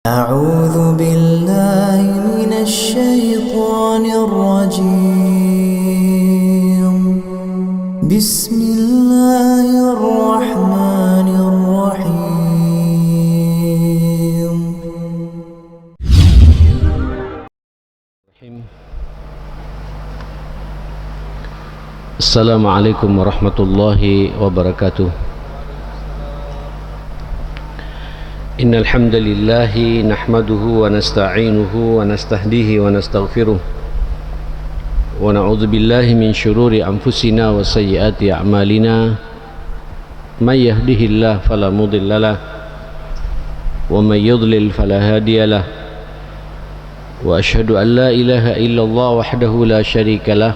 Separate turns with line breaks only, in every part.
أعوذ بالله من الشيطان الرجيم بسم الله الرحمن الرحيم
السلام عليكم ورحمة الله وبركاته. إن الحمد لله نحمده ونستعينه ونستهديه ونستغفره ونعوذ بالله من شرور أنفسنا وسيئات أعمالنا من يهده الله فلا مضل له ومن يضلل فلا هادي له وأشهد أن لا إله إلا الله وحده لا شريك له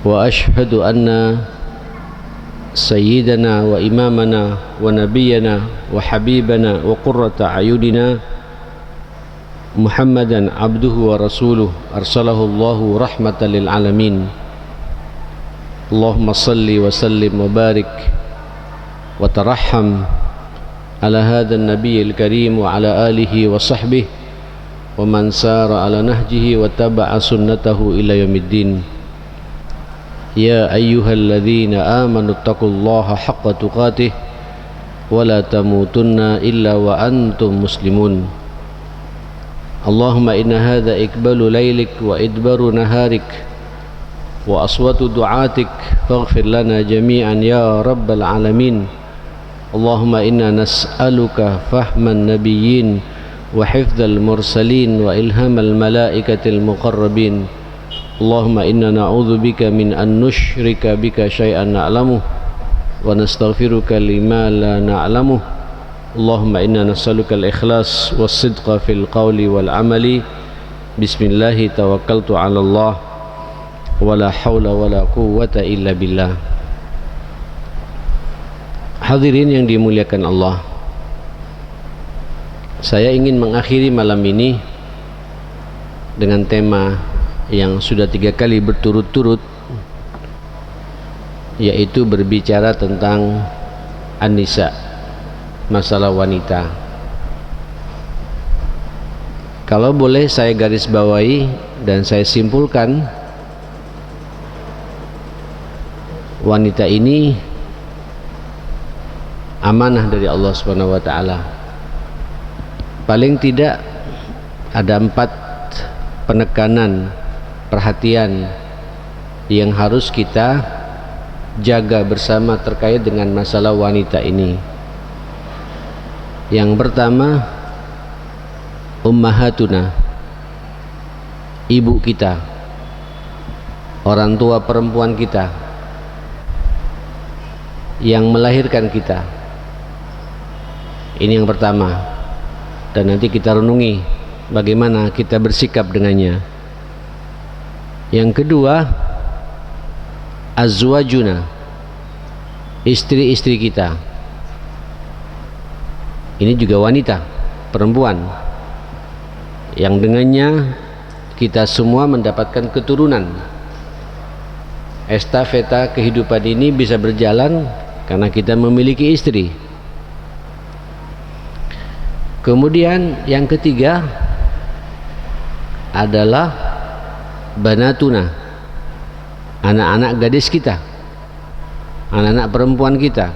وأشهد أن سيدنا وإمامنا ونبينا وحبيبنا وقرة أعيننا محمدا عبده ورسوله أرسله الله رحمة للعالمين. اللهم صل وسلم وبارك وترحم على هذا النبي الكريم وعلى آله وصحبه ومن سار على نهجه واتبع سنته إلى يوم الدين. يا أيها الذين آمنوا اتقوا الله حق تقاته ولا تموتن إلا وأنتم مسلمون. اللهم إن هذا إقبال ليلك وإدبار نهارك وأصوات دعاتك فاغفر لنا جميعا يا رب العالمين. اللهم إنا نسألك فهم النبيين وحفظ المرسلين وإلهام الملائكة المقربين. اللهم إنا نعوذ بك من أن نشرك بك شيئا نعلمه ونستغفرك لما لا نعلمه. اللهم إنا نسألك الإخلاص والصدق في القول والعمل. بسم الله توكلت على الله ولا حول ولا قوة إلا بالله. Hadirin yang dimuliakan Allah, saya ingin mengakhiri malam ini dengan tema yang sudah 3 kali berturut-turut, yaitu berbicara tentang An-Nisa, masalah wanita. Kalau boleh saya garis bawahi dan saya simpulkan, wanita ini amanah dari Allah Subhanahu wa taala. Paling tidak ada 4 penekanan perhatian yang harus kita jaga bersama terkait dengan masalah wanita ini. Yang pertama, ummahatuna, ibu kita, orang tua perempuan kita yang melahirkan kita. Ini yang pertama, dan nanti kita renungi bagaimana kita bersikap dengannya. Yang kedua, azwajuna, istri-istri kita. Ini juga wanita, perempuan, yang dengannya kita semua mendapatkan keturunan. Estafeta kehidupan ini bisa berjalan karena kita memiliki istri. Kemudian yang ketiga adalah banatuna, anak-anak gadis kita, anak-anak perempuan kita.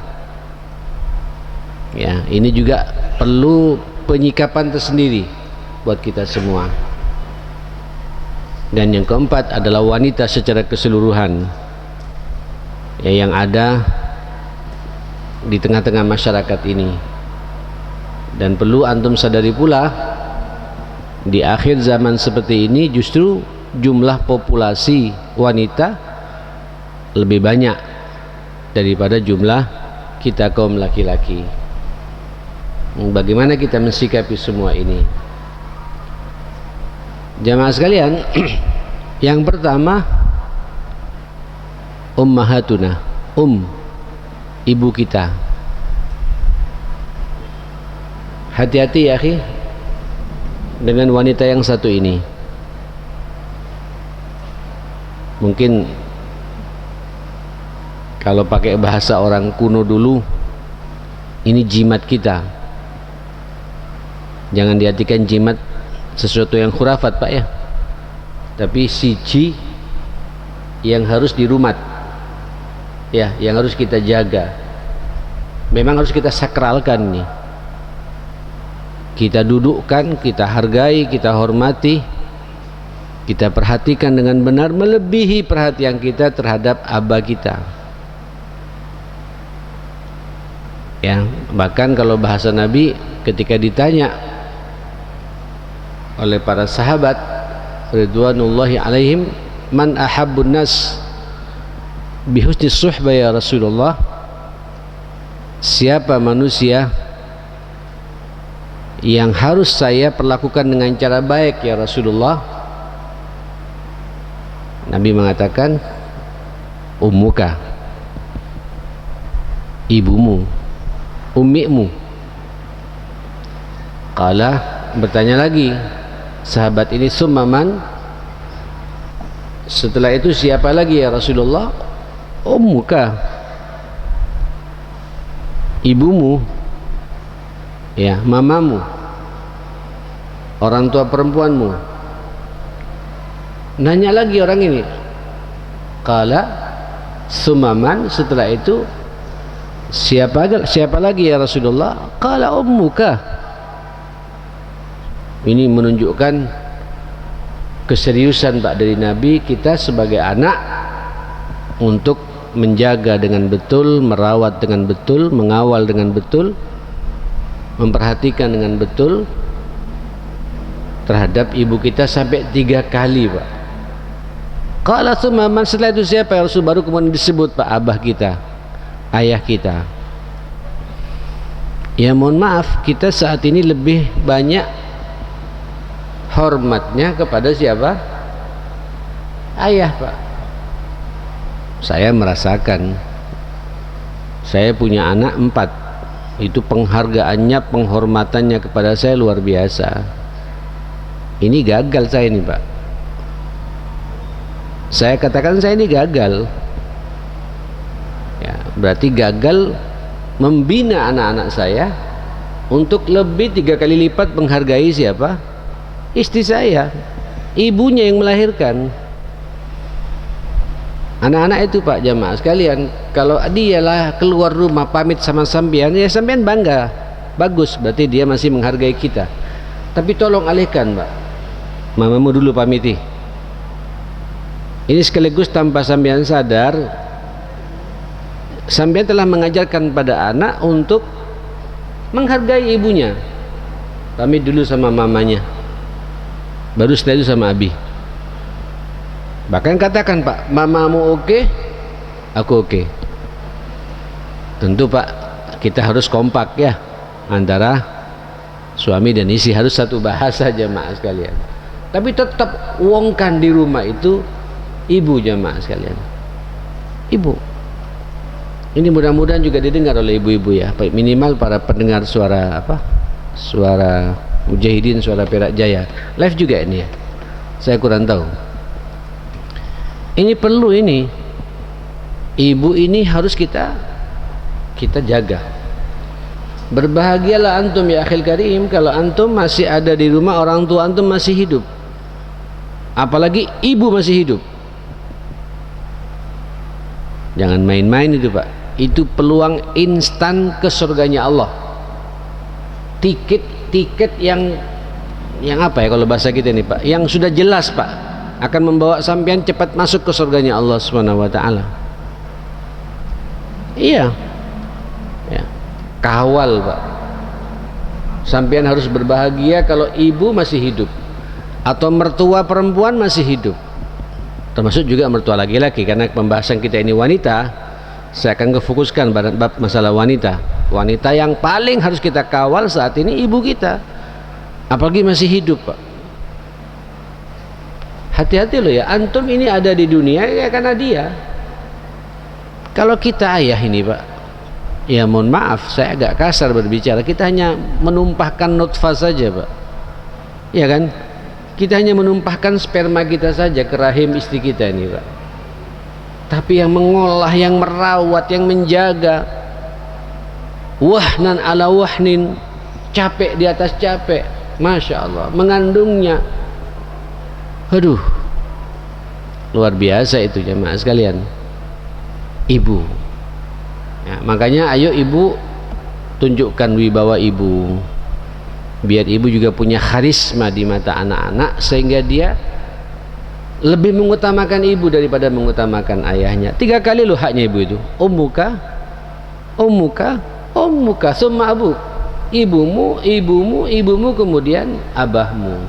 Ya, ini juga perlu penyikapan tersendiri buat kita semua. Dan yang keempat adalah wanita secara keseluruhan, ya, yang ada di tengah-tengah masyarakat ini. Dan perlu antum sadari pula, di akhir zaman seperti ini justru jumlah populasi wanita lebih banyak daripada jumlah kita kaum laki-laki. Bagaimana kita mensikapi semua ini? Jamaah sekalian, yang pertama, ummahatuna, ibu kita. Hati-hati ya akhi dengan wanita yang satu ini. Mungkin kalau pakai bahasa orang kuno dulu, ini jimat kita. Jangan diartikan jimat sesuatu yang khurafat Pak ya, tapi siji yang harus dirumat ya, yang harus kita jaga, memang harus kita sakralkan nih, kita dudukkan, kita hargai, kita hormati, kita perhatikan dengan benar, melebihi perhatian kita terhadap abah kita ya. Bahkan kalau bahasa Nabi ketika ditanya oleh para sahabat ridwanullahi alaihim, man ahabbun nas bihusni suhbah ya Rasulullah, siapa manusia yang harus saya perlakukan dengan cara baik ya Rasulullah? Nabi mengatakan ummuka, ibumu, ummimu. Qala, bertanya lagi sahabat ini, summaman, setelah itu siapa lagi ya Rasulullah? Ummuka, ibumu ya, mamamu, orang tua perempuanmu. Nanya lagi orang ini, qala summaman, setelah itu siapa lagi ya Rasulullah? Qala ummuka. Ini menunjukkan keseriusan Pak dari Nabi kita sebagai anak untuk menjaga dengan betul, merawat dengan betul, mengawal dengan betul, memperhatikan dengan betul terhadap ibu kita sampai 3 kali Pak. Qala tsumma man, setelah itu siapa ya Rasul? Baru kemudian disebut Pak abah kita, ayah kita. Ya mohon maaf, kita saat ini lebih banyak hormatnya kepada siapa? Ayah Pak. Saya merasakan, saya punya anak 4, itu penghargaannya, penghormatannya kepada saya luar biasa. Ini gagal saya ini Pak, saya katakan saya ini gagal ya, berarti gagal membina anak-anak saya untuk lebih 3 kali lipat menghargai siapa? Istri saya, ibunya yang melahirkan. Anak-anak itu Pak jamaah sekalian, kalau dialah keluar rumah pamit sama sampean, ya sampean bangga, bagus, berarti dia masih menghargai kita. Tapi tolong alihkan Pak, mamamu dulu pamiti. Ini sekaligus tanpa sampean sadar, sampean telah mengajarkan pada anak untuk menghargai ibunya. Pamit dulu sama mamanya, baru setelah itu sama abi. Bahkan katakan Pak, mamamu oke, aku oke. Tentu Pak, kita harus kompak ya, antara suami dan istri, harus satu bahasa jamaah sekalian. Tapi tetap uangkan di rumah itu ibu jamaah sekalian, ibu. Ini mudah-mudahan juga didengar oleh ibu-ibu ya, minimal para pendengar suara apa, suara Mujahidin, suara Perak Jaya live juga ini ya, saya kurang tahu. Ini perlu, ini ibu ini harus kita jaga. Berbahagialah antum ya akhil karim kalau antum masih ada di rumah, orang tua antum masih hidup, apalagi ibu masih hidup. Jangan main-main itu Pak, itu peluang instan ke surganya Allah. Tiket yang apa ya kalau bahasa kita ini Pak, yang sudah jelas Pak, akan membawa sampean cepat masuk ke surganya Allah Subhanahu wa taala. Iya. Ya. Kawal Pak. Sampean harus berbahagia kalau ibu masih hidup atau mertua perempuan masih hidup. Termasuk juga mertua laki-laki, karena pembahasan kita ini wanita, saya akan fokuskan bab masalah wanita. Wanita yang paling harus kita kawal saat ini ibu kita, apalagi masih hidup Pak. Hati-hati loh ya, antum ini ada di dunia ya karena dia. Kalau kita ayah ini Pak, ya mohon maaf saya agak kasar berbicara, kita hanya menumpahkan nutfah saja Pak, ya kan? Kita hanya menumpahkan sperma kita saja ke rahim istri kita ini Pak. Tapi yang mengolah, yang merawat, yang menjaga, wahnan ala wahnin, capek di atas capek, Masya Allah, mengandungnya. Aduh, luar biasa itu jemaah sekalian. Ibu ya, makanya ayo ibu tunjukkan wibawa ibu, biar ibu juga punya karisma di mata anak-anak, sehingga dia lebih mengutamakan ibu daripada mengutamakan ayahnya. 3 kali loh haknya ibu itu. Ummuka, ummuka, ummuka, summa abuk. Ibumu, ibumu, ibumu, kemudian abahmu.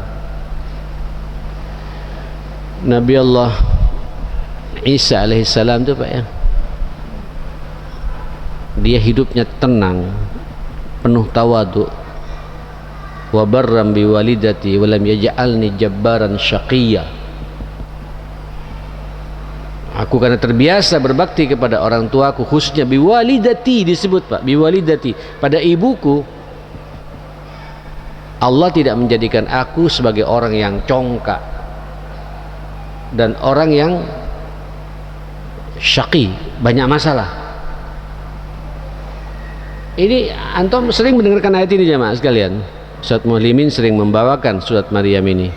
Nabi Allah Isa alaihissalam itu Pak ya, dia hidupnya tenang, penuh tawadu. Wa barram bi walidati wa lam yaj'alni jabbaran syaqiyya. Aku karena terbiasa berbakti kepada orang tuaku, khususnya biwalidati disebut Pak, biwalidati, pada ibuku. Allah tidak menjadikan aku sebagai orang yang congkak dan orang yang syaqi, banyak masalah. Ini antum sering mendengarkan ayat ini jemaah sekalian. Ustaz Muhlimin sering membawakan surat Maryam ini.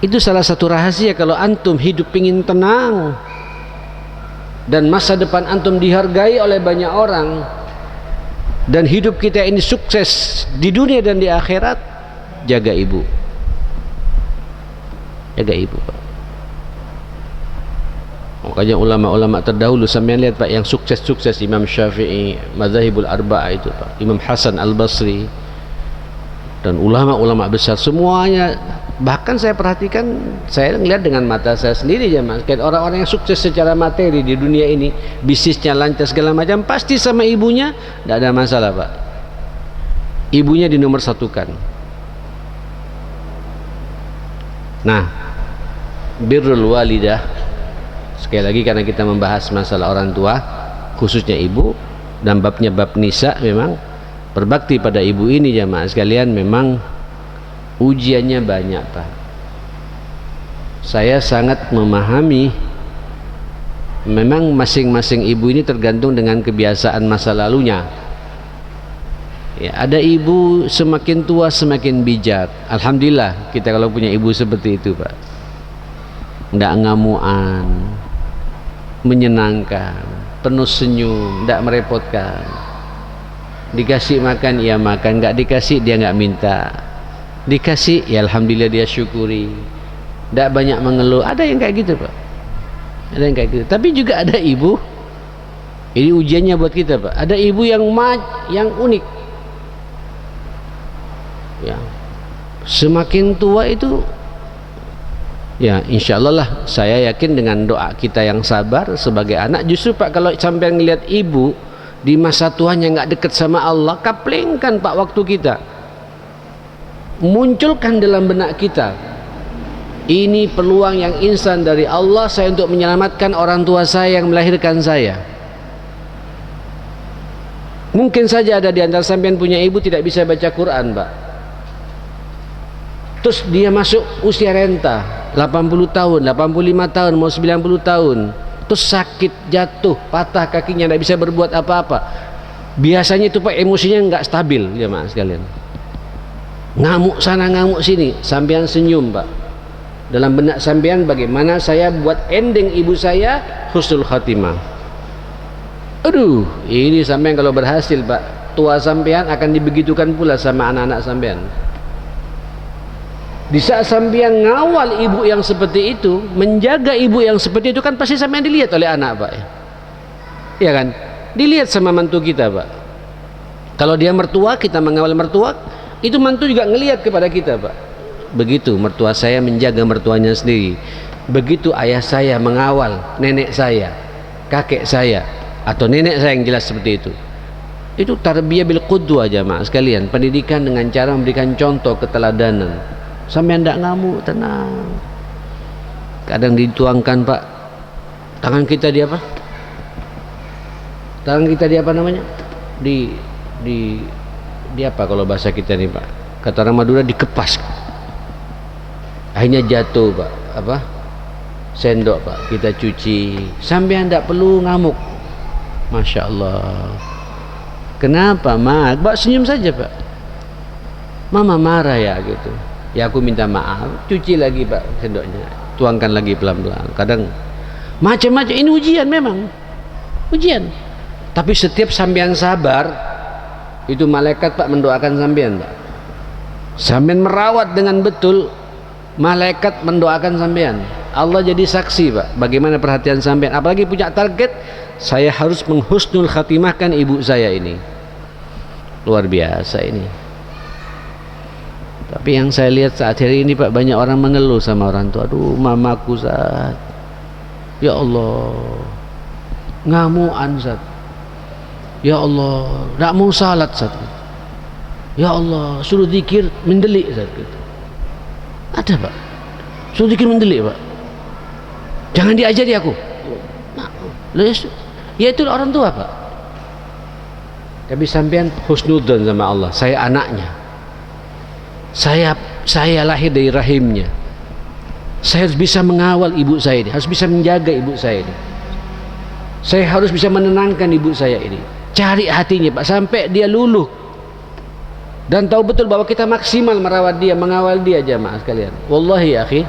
Itu salah satu rahasia kalau antum hidup pingin tenang dan masa depan antum dihargai oleh banyak orang, dan hidup kita ini sukses di dunia dan di akhirat, jaga ibu. Jaga ibu Pak. Makanya ulama-ulama terdahulu, sampean lihat Pak, yang sukses-sukses, Imam Syafi'i, Madzhabul Arba'ah itu Pak, Imam Hasan Al-Basri, dan ulama-ulama besar semuanya. Bahkan saya perhatikan, saya melihat dengan mata saya sendiri ya Mas, kayak orang-orang yang sukses secara materi di dunia ini, bisnisnya lancar segala macam, pasti sama ibunya tidak ada masalah Pak. Ibunya di nomor satukan. Nah, birrul walidah, sekali lagi karena kita membahas masalah orang tua, khususnya ibu, dan babnya bab nisa, memang berbakti pada ibu ini jemaah sekalian memang ujiannya banyak Pak. Saya sangat memahami, memang masing-masing ibu ini tergantung dengan kebiasaan masa lalunya ya. Ada ibu semakin tua semakin bijak, alhamdulillah kita kalau punya ibu seperti itu Pak, tidak ngamuan, menyenangkan, penuh senyum, tidak merepotkan. Dikasih makan ia makan, nggak dikasih dia nggak minta, dikasih ya alhamdulillah dia syukuri, tidak banyak mengeluh. Ada yang kayak gitu Pak, ada yang kayak gitu. Tapi juga ada ibu, ini ujiannya buat kita Pak, ada ibu yang unik ya, semakin tua itu ya insya Allah lah, saya yakin dengan doa kita yang sabar sebagai anak, justru Pak kalau sampai ngelihat ibu di masa tuanya nggak dekat sama Allah, kaplingkan Pak waktu kita, munculkan dalam benak kita, ini peluang yang instan dari Allah saya untuk menyelamatkan orang tua saya yang melahirkan saya. Mungkin saja ada di antara sampean punya ibu tidak bisa baca Quran Pak, terus dia masuk usia renta 80 tahun, 85 tahun, mau 90 tahun, terus sakit, jatuh, patah kakinya, tidak bisa berbuat apa-apa. Biasanya itu Pak emosinya nggak stabil ya Mas sekalian, ngamuk sana ngamuk sini. Sampean senyum Pak, dalam benak sampean bagaimana saya buat ending ibu saya husnul khatimah. Aduh, ini sampean kalau berhasil Pak, tua sampean akan dibegitukan pula sama anak-anak sampean. Di saat sampean ngawal ibu yang seperti itu, menjaga ibu yang seperti itu, kan pasti sampean dilihat oleh anak Pak ya kan, dilihat sama mantu kita Pak. Kalau dia mertua, kita mengawal mertua, itu mantu juga ngelihat kepada kita Pak. Begitu mertua saya menjaga mertuanya sendiri, begitu ayah saya mengawal nenek saya, kakek saya, atau nenek saya yang jelas seperti itu. Itu tarbiyah bil qudwah jamaah sekalian, pendidikan dengan cara memberikan contoh keteladanan. Sampai tidak ngamuk, tenang. Kadang dituangkan Pak, tangan kita di apa? Tangan kita di apa namanya? Di apa kalau bahasa kita nih Pak? Kata orang Madura dikepas. Akhirnya jatuh Pak, apa? Sendok Pak, kita cuci. Sampai tidak perlu ngamuk. Masya Allah. Kenapa Mak? Pak senyum saja Pak. mama marah ya gitu. Ya aku minta maaf, cuci lagi pak sendoknya, tuangkan lagi pelan-pelan. Kadang macam-macam, ini ujian memang, ujian. Tapi setiap sampean sabar, itu malaikat pak mendoakan sampean pak. Sampean merawat dengan betul, malaikat mendoakan sampean. Allah jadi saksi pak, bagaimana perhatian sampean. Apalagi punya target, saya harus menghusnul khatimahkan ibu saya ini. Luar biasa ini. Tapi yang saya lihat saat hari ini pak, banyak orang mengeluh sama orang tua. Aduh mamaku Zat, ya Allah ngamuan Zat, ya Allah tak mau salat Zat, ya Allah suruh zikir mendelik Zat gitu. Ada pak, suruh zikir mendelik pak, jangan diajari aku. Nah, ya itu orang tua pak. Tapi sampean husnudzon sama Allah, saya anaknya, saya lahir dari rahimnya, saya harus bisa mengawal ibu saya ini, harus bisa menjaga ibu saya ini, saya harus bisa menenangkan ibu saya ini. Cari hatinya pak sampai dia luluh dan tahu betul bahwa kita maksimal merawat dia, mengawal dia. Jamaah sekalian, wallahi ya akhi,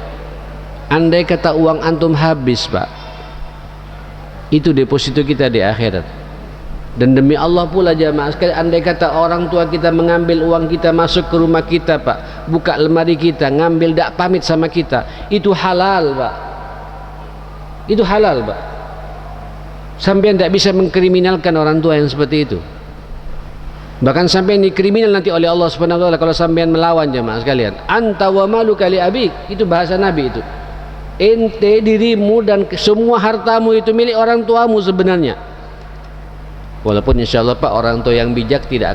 andai kata uang antum habis pak, itu deposito kita di akhirat. Dan demi Allah pula jamaah sekalian, andai kata orang tua kita mengambil uang kita, masuk ke rumah kita pak, buka lemari kita, ngambil, tak pamit sama kita, itu halal pak, itu halal pak. Sampai tidak bisa mengkriminalkan orang tua yang seperti itu. Bahkan sampai dikriminal nanti oleh Allah Subhanahu wa taala kalau sampean melawan. Jamaah sekalian, anta wa maluka li abik, itu bahasa Nabi itu. Ente, dirimu dan semua hartamu itu milik orang tuamu sebenarnya. Walaupun insya Allah pak, orang tua yang bijak tidak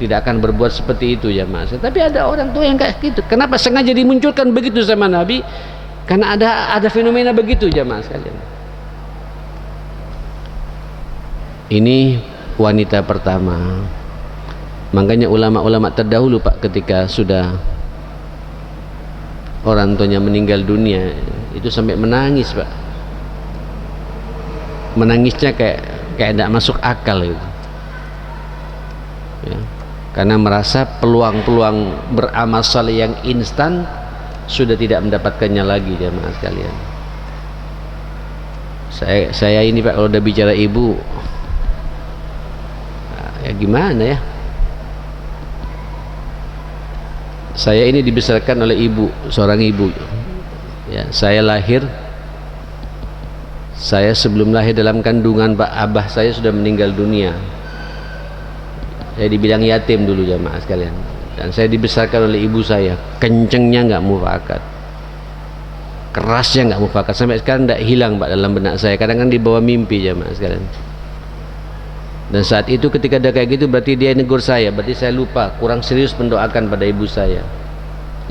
akan berbuat seperti itu ya mas. Tapi ada orang tua yang kayak gitu. Kenapa sengaja dimunculkan begitu sama Nabi? Karena ada fenomena begitu jamaah sekalian. Ini wanita pertama. Makanya ulama-ulama terdahulu pak, ketika sudah orang tuanya meninggal dunia, itu sampai menangis pak. Menangisnya kayak tidak masuk akal itu ya, karena merasa peluang-peluang beramal saleh yang instan sudah tidak mendapatkannya lagi jemaah sekalian. Saya ini pak, kalau udah bicara ibu ya gimana ya, saya ini dibesarkan oleh ibu, seorang ibu ya. Saya sebelum lahir dalam kandungan pak, abah saya sudah meninggal dunia. Saya dibilang yatim dulu jamaah sekalian. Dan saya dibesarkan oleh ibu saya, kencengnya nggak mufakat, kerasnya nggak mufakat, sampai sekarang tidak hilang pak dalam benak saya. Kadang-kadang dibawa mimpi jamaah sekalian. Dan saat itu ketika ada kayak gitu, berarti dia negur saya, berarti saya lupa, kurang serius mendoakan pada ibu saya.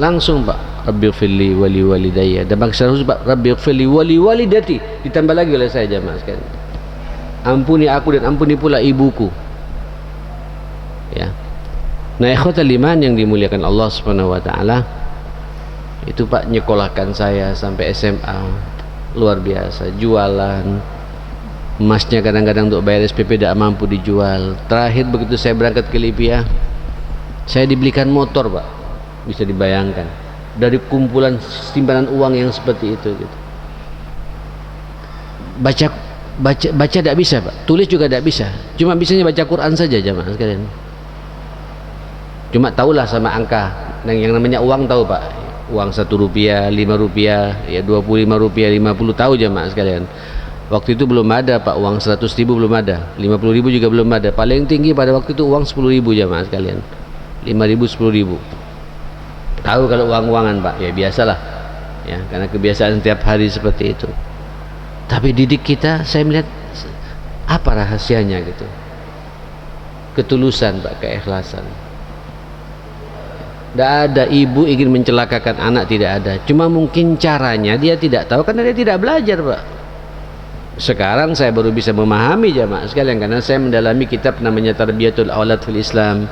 Langsung pak, Rabbighfirli wali walidayya, dan bangsa khusus pak, Rabbighfirli wali walidati, ditambah lagi oleh saya jamaah sekalian, ampuni aku dan ampuni pula ibuku ya. Nah ikhwatal iman yang dimuliakan Allah Subhanahu wa taala, itu pak nyekolahkan saya sampai SMA, luar biasa. Jualan emasnya kadang-kadang untuk bayar SPP tidak mampu dijual. Terakhir begitu saya berangkat ke Libya, saya dibelikan motor pak, bisa dibayangkan, dari kumpulan simpanan uang yang seperti itu gitu. Baca tidak bisa pak, tulis juga tidak bisa, cuma bisanya baca Quran saja jamaah sekalian. Cuma tahulah sama angka yang namanya uang, tahu pak, uang 1 rupiah, 5 rupiah, ya 25 rupiah, 50, tahu jamaah sekalian. Waktu itu belum ada pak, uang 100 ribu belum ada, 50 ribu juga belum ada. Paling tinggi pada waktu itu uang 10 ribu jamaah sekalian, 5 ribu, 10 ribu. Tahu kalau uang-uangan pak, ya biasalah ya, karena kebiasaan setiap hari seperti itu. Tapi didik kita, saya melihat apa rahasianya gitu, ketulusan pak, keikhlasan. Tidak ada ibu ingin mencelakakan anak, tidak ada. Cuma mungkin caranya dia tidak tahu karena dia tidak belajar pak. Sekarang saya baru bisa memahami jamaah sekalian, karena saya mendalami kitab namanya Tarbiyatul Aulad fil Islam,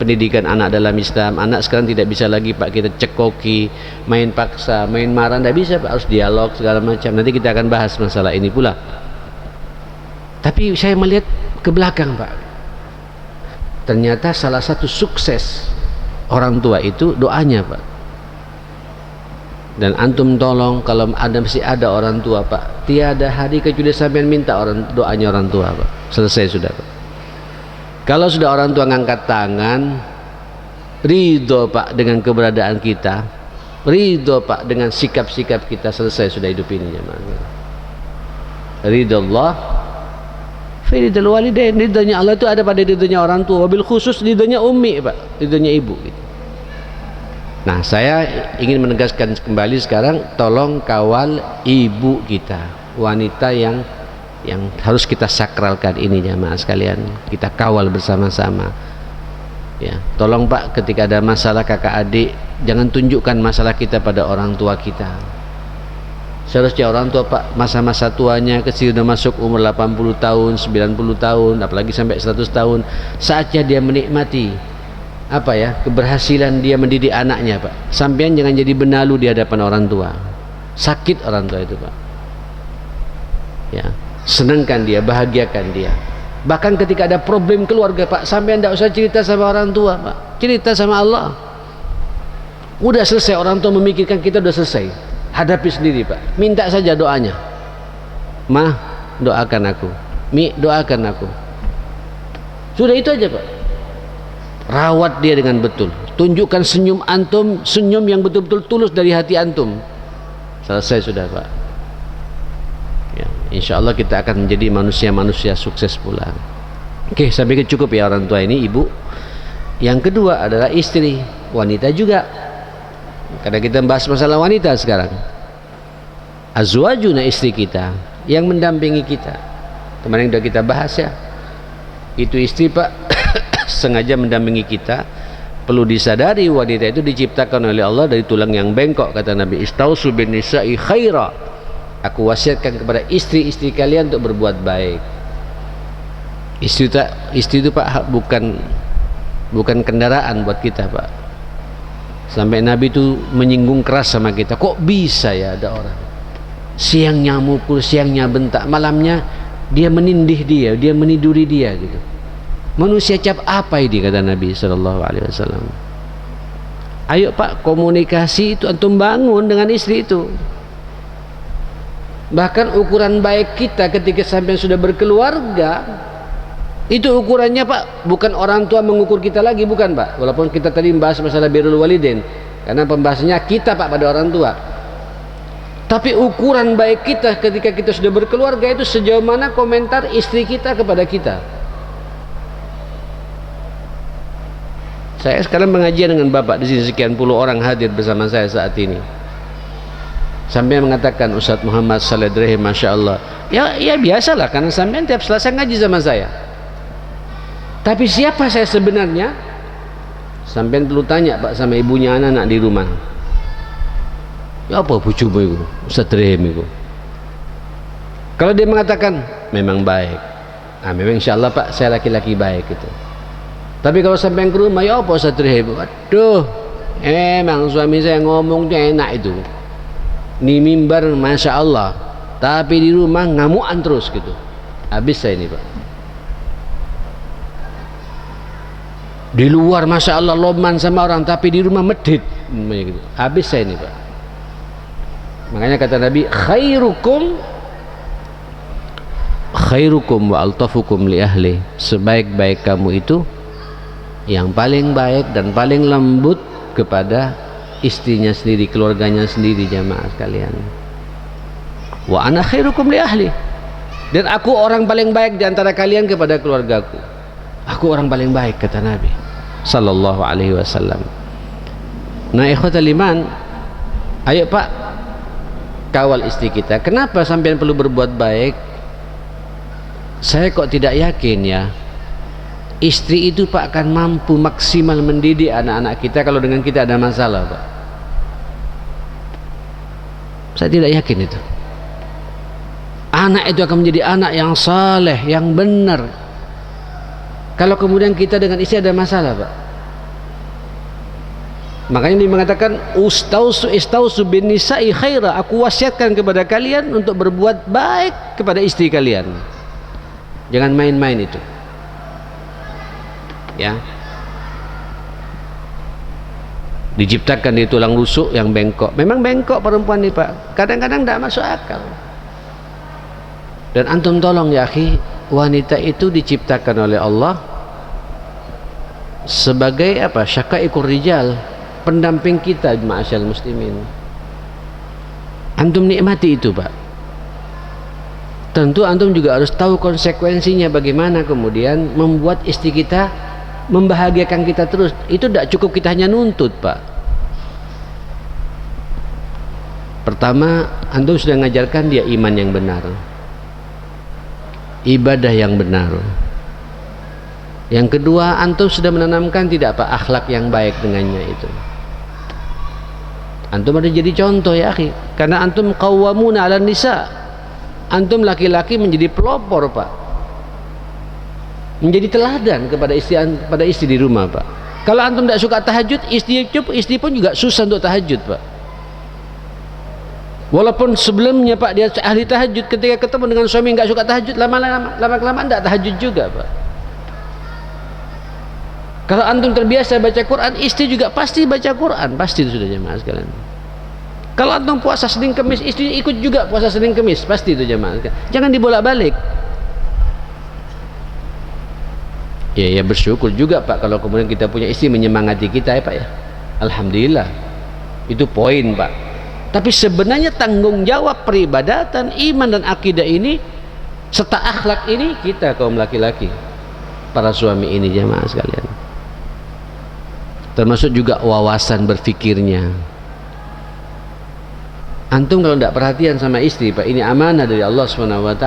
pendidikan anak dalam Islam. Anak sekarang tidak bisa lagi pak kita cekoki, main paksa, main marah, tidak bisa pak, harus dialog segala macam. Nanti kita akan bahas masalah ini pula. Tapi saya melihat ke belakang pak, ternyata salah satu sukses orang tua itu doanya Pak. Dan antum tolong kalau masih ada orang tua Pak, tiada hari kecuali sampean minta doanya orang tua Pak. Selesai sudah Pak. Kalau sudah orang tua ngangkat tangan, ridho Pak dengan keberadaan kita, ridho Pak dengan sikap-sikap kita, selesai sudah hidup ini jemaah. Ridho Allah fi ridhil walidain, ridhonya Allah itu ada pada ridhonya orang tua, wabil khusus ridhonya ummi Pak, ridhonya ibu gitu. Nah, saya ingin menegaskan kembali sekarang, tolong kawal ibu kita, wanita yang harus kita sakralkan ini jamaah sekalian, kita kawal bersama-sama. Ya, tolong Pak, ketika ada masalah kakak adik, jangan tunjukkan masalah kita pada orang tua kita. Seharusnya orang tua Pak, masa-masa tuanya kecil sudah masuk umur 80 tahun, 90 tahun, apalagi sampai 100 tahun, saatnya dia menikmati keberhasilan dia mendidik anaknya Pak. Sampean jangan jadi benalu di hadapan orang tua. Sakit orang tua itu Pak. Ya, senangkan dia, bahagiakan dia. Bahkan ketika ada problem keluarga Pak, sampean tidak usah cerita sama orang tua Pak, cerita sama Allah. Udah selesai, orang tua memikirkan, kita udah selesai. Hadapi sendiri Pak. Minta saja doanya. Ma, doakan aku. Mi, doakan aku. Sudah itu aja Pak. Rawat dia dengan betul, tunjukkan senyum antum, senyum yang betul-betul tulus dari hati antum. Selesai sudah Pak. Ya, insya Allah kita akan menjadi manusia-manusia sukses pula. Oke, saya pikir cukup ya orang tua ini, ibu. Yang kedua adalah istri, wanita juga. Karena kita membahas masalah wanita sekarang. Azwajuna, istri kita yang mendampingi kita. Kemarin sudah kita bahas ya. Itu istri Pak sengaja mendampingi kita. Perlu disadari wanita itu diciptakan oleh Allah dari tulang yang bengkok, kata Nabi, istausu bin nisa'i khaira, aku wasiatkan kepada istri-istri kalian untuk berbuat baik. Istri itu Pak bukan kendaraan buat kita Pak. Sampai Nabi itu menyinggung keras sama kita, kok bisa ya ada orang siangnya mukul, siangnya bentak, malamnya dia menindih dia meniduri dia gitu. Manusia cap apa ini, kata Nabi SAW. Ayo Pak, komunikasi itu antum bangun dengan istri itu. Bahkan ukuran baik kita ketika sampai sudah berkeluarga, itu ukurannya Pak, bukan orang tua mengukur kita lagi, bukan Pak. Walaupun kita tadi membahas masalah birrul walidain, karena pembahasannya kita Pak pada orang tua. Tapi ukuran baik kita ketika kita sudah berkeluarga itu sejauh mana komentar istri kita kepada kita. Saya sekarang mengajian dengan Bapak di sini, sekian puluh orang hadir bersama saya saat ini. Sampai mengatakan, Ustadz Muhammad Saleh Drehe, Masya Allah. Ya biasalah, karena sampai tiap Selasa ngaji sama saya. Tapi siapa saya sebenarnya? Sampai perlu tanya Pak sama ibunya anak-anak di rumah. Ya apa bujumu itu, Ustadz Drehe itu? Kalau dia mengatakan memang baik, nah memang insya Allah Pak saya laki-laki baik gitu. Tapi kalau sampai ke rumah, ya apa Ustaz Rihib? Aduh, emang suami saya ngomongnya enak itu, di mimbar Masya Allah, tapi di rumah ngamuan terus gitu. Habis saya ini Pak. Di luar Masya Allah loman sama orang, tapi di rumah medit gitu. Habis saya ini Pak. Makanya kata Nabi, khairukum wa altafukum li ahli, sebaik-baik kamu itu yang paling baik dan paling lembut kepada istrinya sendiri, keluarganya sendiri, jamaah sekalian. Wa ana khairukum li ahli, dan aku orang paling baik di antara kalian kepada keluargaku. Aku orang paling baik, kata Nabi sallallahu alaihi wasallam. Nah, ikhwatal iman, ayo Pak, kawal istri kita. Kenapa sampean perlu berbuat baik? Saya kok tidak yakin ya istri itu Pak akan mampu maksimal mendidik anak-anak kita kalau dengan kita ada masalah Pak. Saya tidak yakin itu. Anak itu akan menjadi anak yang saleh, yang benar, kalau kemudian kita dengan istri ada masalah Pak. Makanya dia mengatakan istausu bin nisa'i khaira, aku wasiatkan kepada kalian untuk berbuat baik kepada istri kalian. Jangan main-main itu ya. Diciptakan di tulang rusuk yang bengkok. Memang bengkok perempuan ini Pak, kadang-kadang tidak masuk akal. Dan antum tolong ya akhi, wanita itu diciptakan oleh Allah sebagai apa? Syaqaiqur rijal, pendamping kita ma'asyal muslimin. Antum nikmati itu Pak. Tentu antum juga harus tahu konsekuensinya, bagaimana kemudian membuat istri kita membahagiakan kita terus. Itu tidak cukup kita hanya nuntut Pak. Pertama, antum sudah mengajarkan dia iman yang benar, ibadah yang benar. Yang kedua, antum sudah menanamkan tidak apa, akhlak yang baik dengannya itu. Antum ada jadi contoh ya akhi, karena antum qawwamuna 'alan nisa. Antum laki-laki menjadi pelopor Pak, menjadi teladan kepada istri di rumah Pak. Kalau antum tidak suka tahajud, istri pun juga susah untuk tahajud Pak. Walaupun sebelumnya Pak dia ahli tahajud, ketika ketemu dengan suami nggak suka tahajud, lama-lama tidak tahajud juga Pak. Kalau antum terbiasa baca Quran, istri juga pasti baca Quran, pasti itu sudah jemaah sekalian. Kalau antum puasa Senin Kemis, istri ikut juga puasa Senin Kemis, pasti itu jemaah sekalian. Jangan dibolak-balik. Ya bersyukur juga Pak kalau kemudian kita punya istri menyemangati kita ya Pak ya. Alhamdulillah. Itu poin Pak. Tapi sebenarnya tanggung jawab peribadatan, iman dan akidah ini serta akhlak ini kita kaum laki-laki, para suami ini jemaah sekalian. Termasuk juga wawasan berfikirnya. Antum kalau tidak perhatian sama istri Pak, ini amanah dari Allah SWT.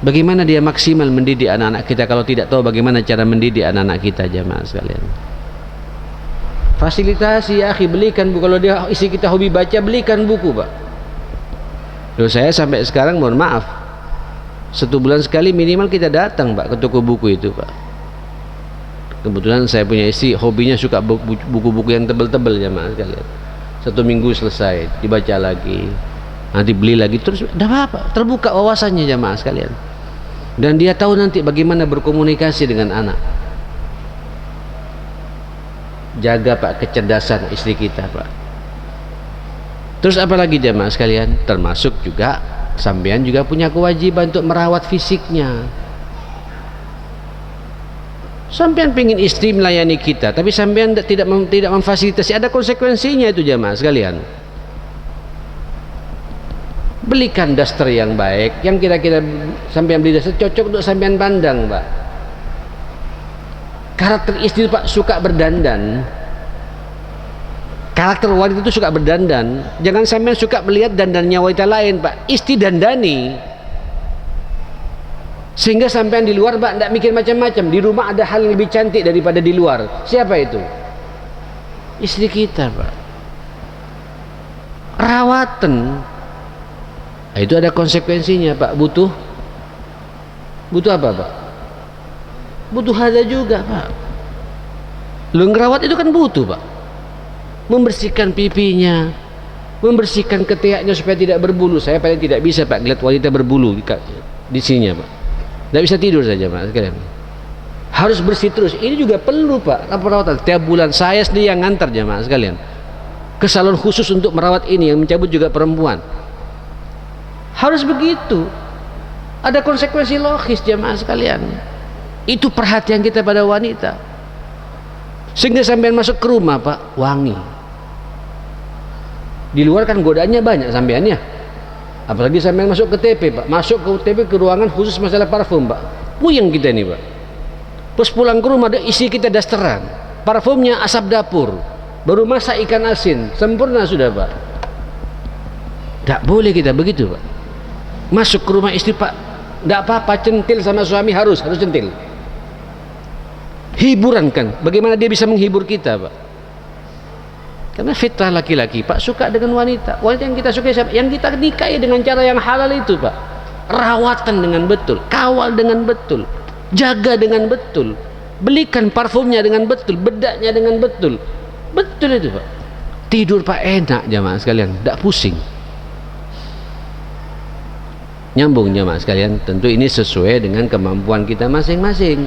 Bagaimana dia maksimal mendidik anak-anak kita kalau tidak tahu bagaimana cara mendidik anak-anak kita jemaah sekalian. Fasilitasi ya akhi, belikan buku. Kalau dia istri kita hobi baca, belikan buku Pak. Loh, saya sampai sekarang mohon maaf, 1 bulan sekali minimal kita datang Pak ke toko buku itu Pak. Kebetulan saya punya istri hobinya suka buku-buku yang tebel-tebel jemaah sekalian. 1 minggu selesai, dibaca lagi, nanti beli lagi, terus tidak apa-apa, terbuka wawasannya jemaah sekalian. Dan dia tahu nanti bagaimana berkomunikasi dengan anak. Jaga Pak kecerdasan istri kita Pak. Terus apalagi jemaah sekalian, termasuk juga sampean juga punya kewajiban untuk merawat fisiknya. Sampean pengin istri melayani kita, tapi sampean tidak memfasilitasi, ada konsekuensinya itu jemaah sekalian. Belikan daster yang baik, yang kira-kira sampean beli daster cocok untuk sampean pandang Pak. Karakter istri Pak suka berdandan. Karakter wanita itu suka berdandan. Jangan sampean suka melihat dandannya wanita lain Pak. Istri dandani. Sehingga sampean di luar Pak tidak mikir macam-macam. Di rumah ada hal yang lebih cantik daripada di luar. Siapa itu? Istri kita Pak. Rawatan. Nah, itu ada konsekuensinya Pak. Butuh apa Pak? Butuh hada juga Pak. Lu ngerawat itu kan butuh Pak. Membersihkan pipinya, membersihkan ketiaknya supaya tidak berbulu. Saya paling tidak bisa Pak lihat wanita berbulu di sininya Pak. Tidak bisa tidur saja Pak sekalian. Harus bersih terus. Ini juga perlu Pak perawatan. Tiap bulan saya sendiri yang ngantar jemaah sekalian ke salon khusus untuk merawat ini, yang mencabut juga perempuan. Harus begitu. Ada konsekuensi logis jemaah sekalian. Itu perhatian kita pada wanita. Sehingga sampai masuk ke rumah Pak wangi. Di luar kan godaannya banyak sampean ya. Apalagi sampai masuk ke TP Pak, masuk ke TP ke ruangan khusus masalah parfum Pak, puyeng kita nih Pak. Terus pulang ke rumah ada isi kita dasteran, parfumnya asap dapur, baru masak ikan asin, sempurna sudah Pak. Tak boleh kita begitu Pak. Masuk ke rumah istri Pak, tidak apa-apa centil sama suami, harus centil. Hiburan kan, bagaimana dia bisa menghibur kita Pak? Karena fitrah laki-laki Pak suka dengan wanita. Wanita yang kita sukai siapa? Yang kita nikahi dengan cara yang halal itu Pak. Rawatan dengan betul, kawal dengan betul, jaga dengan betul, belikan parfumnya dengan betul, bedaknya dengan betul. Betul itu Pak. Tidur Pak enak jamaah sekalian, tidak pusing. Nyambung jamaah sekalian. Tentu ini sesuai dengan kemampuan kita masing-masing.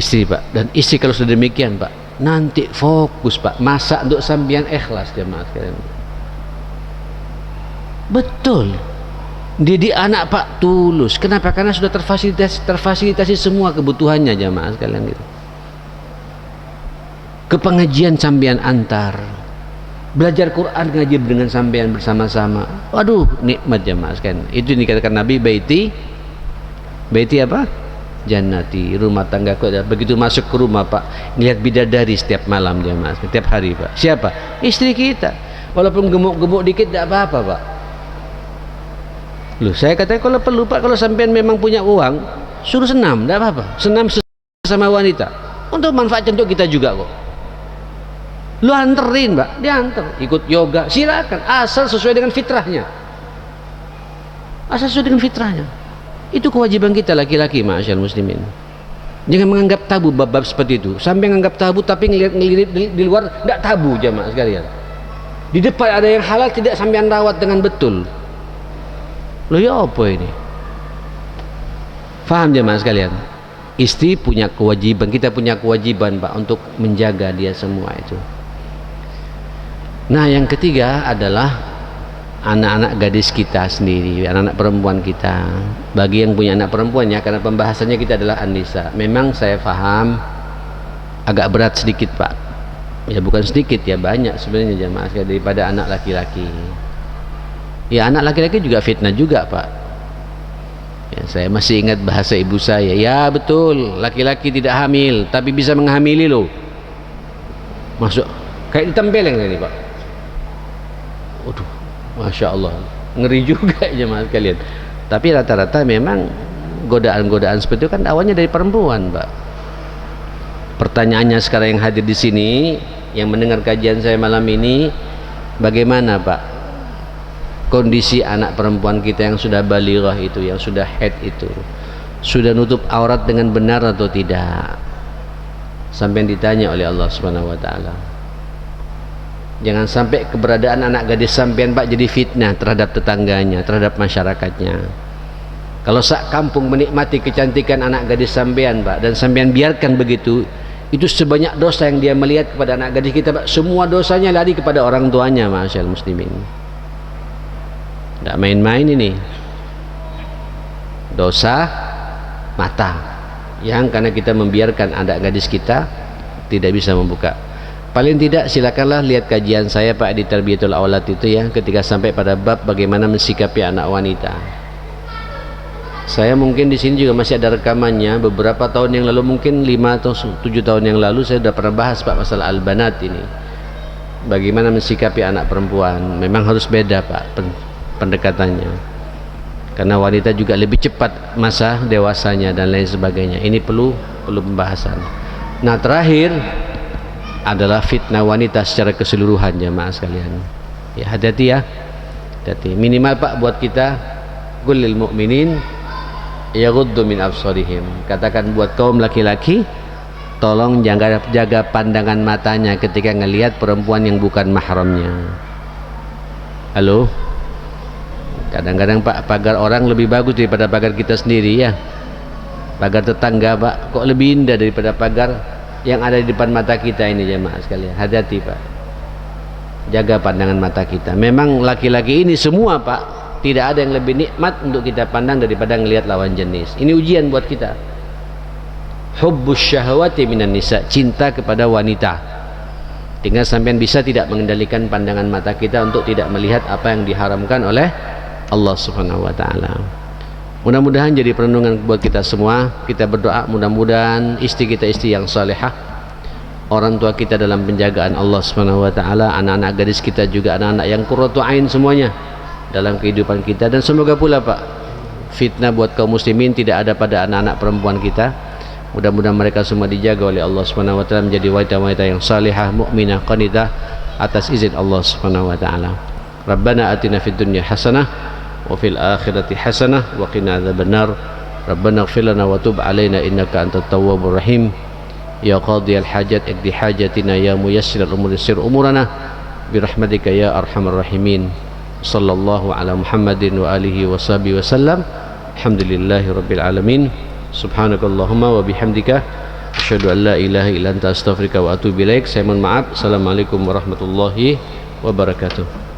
istri Pak. Dan istri kalau sudah demikian Pak, nanti fokus Pak, masak untuk sambian ikhlas jemaah sekalian. Betul, didik anak Pak tulus. Kenapa? Karena sudah terfasilitasi semua kebutuhannya jemaah sekalian gitu. Ke pengajian sambian antar, belajar Quran ngaji dengan sambian bersama-sama. Waduh, nikmat jemaah sekalian. Itu dikatakan Nabi, baiti apa? Jannati, rumah tanggaku. Begitu masuk ke rumah Pak, ngelihat bidadari setiap malam jemaah, setiap hari Pak. Siapa? Istri kita. Walaupun gemuk-gemuk dikit tidak apa-apa Pak. Loh, saya katakan kalau perlu Pak, kalau sampean memang punya uang, suruh senam, tidak apa-apa. Senam sama wanita untuk manfaat untuk kita juga kok. Lu anterin Pak, diantar, ikut yoga, silakan, asal sesuai dengan fitrahnya. Asal sesuai dengan fitrahnya. Itu kewajiban kita laki-laki, ma'asyal muslimin. Jangan menganggap tabu bab-bab seperti itu. Sampai menganggap tabu tapi ngelirik di luar tidak tabu jamaah sekalian. Di depan ada yang halal tidak sampean rawat dengan betul. Loh ya apa ini? Faham jamaah sekalian? Istri punya kewajiban, kita punya kewajiban Pak untuk menjaga dia semua itu. Nah, yang ketiga adalah anak-anak gadis kita sendiri, anak-anak perempuan kita. Bagi yang punya anak perempuan ya, karena pembahasannya kita adalah An-Nisa. Memang saya paham agak berat sedikit Pak. Ya bukan sedikit ya, banyak sebenarnya jamaah daripada anak laki-laki. Ya anak laki-laki juga fitnah juga Pak. Ya, saya masih ingat bahasa ibu saya. Ya betul, laki-laki tidak hamil tapi bisa menghamili loh. Masuk kayak ditempeleng ini Pak. Waduh, Masya Allah, ngeri juga jemaah sekalian. Tapi rata-rata memang godaan-godaan seperti itu kan awalnya dari perempuan Pak. Pertanyaannya sekarang yang hadir di sini, yang mendengar kajian saya malam ini, bagaimana Pak kondisi anak perempuan kita yang sudah balighah itu, yang sudah haid itu, sudah nutup aurat dengan benar atau tidak? Sampai ditanya oleh Allah Subhanahu wa taala. Jangan sampai keberadaan anak gadis sampean Pak jadi fitnah terhadap tetangganya, terhadap masyarakatnya. Kalau sak kampung menikmati kecantikan anak gadis sampean Pak, dan sampean biarkan begitu, itu sebanyak dosa yang dia melihat kepada anak gadis kita Pak, semua dosanya lari kepada orang tuanya, ma'asyal muslimin. Tidak main-main ini. Dosa mata yang karena kita membiarkan anak gadis kita tidak bisa membuka. Paling tidak silakanlah lihat kajian saya Pak di Tarbiyatul Aulad itu ya, ketika sampai pada bab bagaimana mensikapi anak wanita. Saya mungkin di sini juga masih ada rekamannya beberapa tahun yang lalu, mungkin 5 atau 7 tahun yang lalu saya sudah pernah bahas Pak masalah al-banat ini. Bagaimana mensikapi anak perempuan. Memang harus beda Pak pendekatannya. Karena wanita juga lebih cepat masa dewasanya dan lain sebagainya. Ini perlu pembahasan. Nah, terakhir adalah fitnah wanita secara keseluruhan jemaah sekalian. Ya hati-hati ya. Hati-hati. Minimal Pak buat kita, qul lil mu'minin yaghuddu min absarihim. Katakan buat kaum laki-laki, tolong jaga pandangan matanya ketika ngelihat perempuan yang bukan mahramnya. Halo. Kadang-kadang Pak pagar orang lebih bagus daripada pagar kita sendiri ya. Pagar tetangga Pak kok lebih indah daripada pagar yang ada di depan mata kita ini jemaah sekalian. Hati-hati Pak, jaga pandangan mata kita. Memang laki-laki ini semua Pak, tidak ada yang lebih nikmat untuk kita pandang daripada ngelihat lawan jenis. Ini ujian buat kita. Hubbus syahwati minan nisa, cinta kepada wanita. Tinggal sampean bisa tidak mengendalikan pandangan mata kita untuk tidak melihat apa yang diharamkan oleh Allah Subhanahu wa taala. Mudah-mudahan jadi perenungan buat kita semua. Kita berdoa mudah-mudahan istri kita istri yang salehah, orang tua kita dalam penjagaan Allah Subhanahu wa taala, anak-anak gadis kita juga anak-anak yang qurratu ain semuanya dalam kehidupan kita. Dan semoga pula Pak, fitnah buat kaum muslimin tidak ada pada anak-anak perempuan kita. Mudah-mudahan mereka semua dijaga oleh Allah Subhanahu wa taala menjadi wanita-wanita yang salihah, mukminah, qanidah atas izin Allah Subhanahu wa taala. Rabbana atina fid dunya hasanah wa fil akhirati hasanah wa qina adzabannar. Rabbana ighfir lana wa tub alaina innaka antat tawwabur rahim. Ya qadiyal hajat iqdi hajatina ya muyassir al-umuri sir umurana birahmatika ya arhamar rahimin. Sallallahu ala Muhammadin wa alihi wa sahbihi wasallam. Alhamdulillahi rabbil alamin. Subhanakallahumma wa bihamdika asyhadu an la ilaha illa anta astaghfiruka wa atubu ilaik. Saya mohon maaf. Assalamualaikum warahmatullahi wabarakatuh.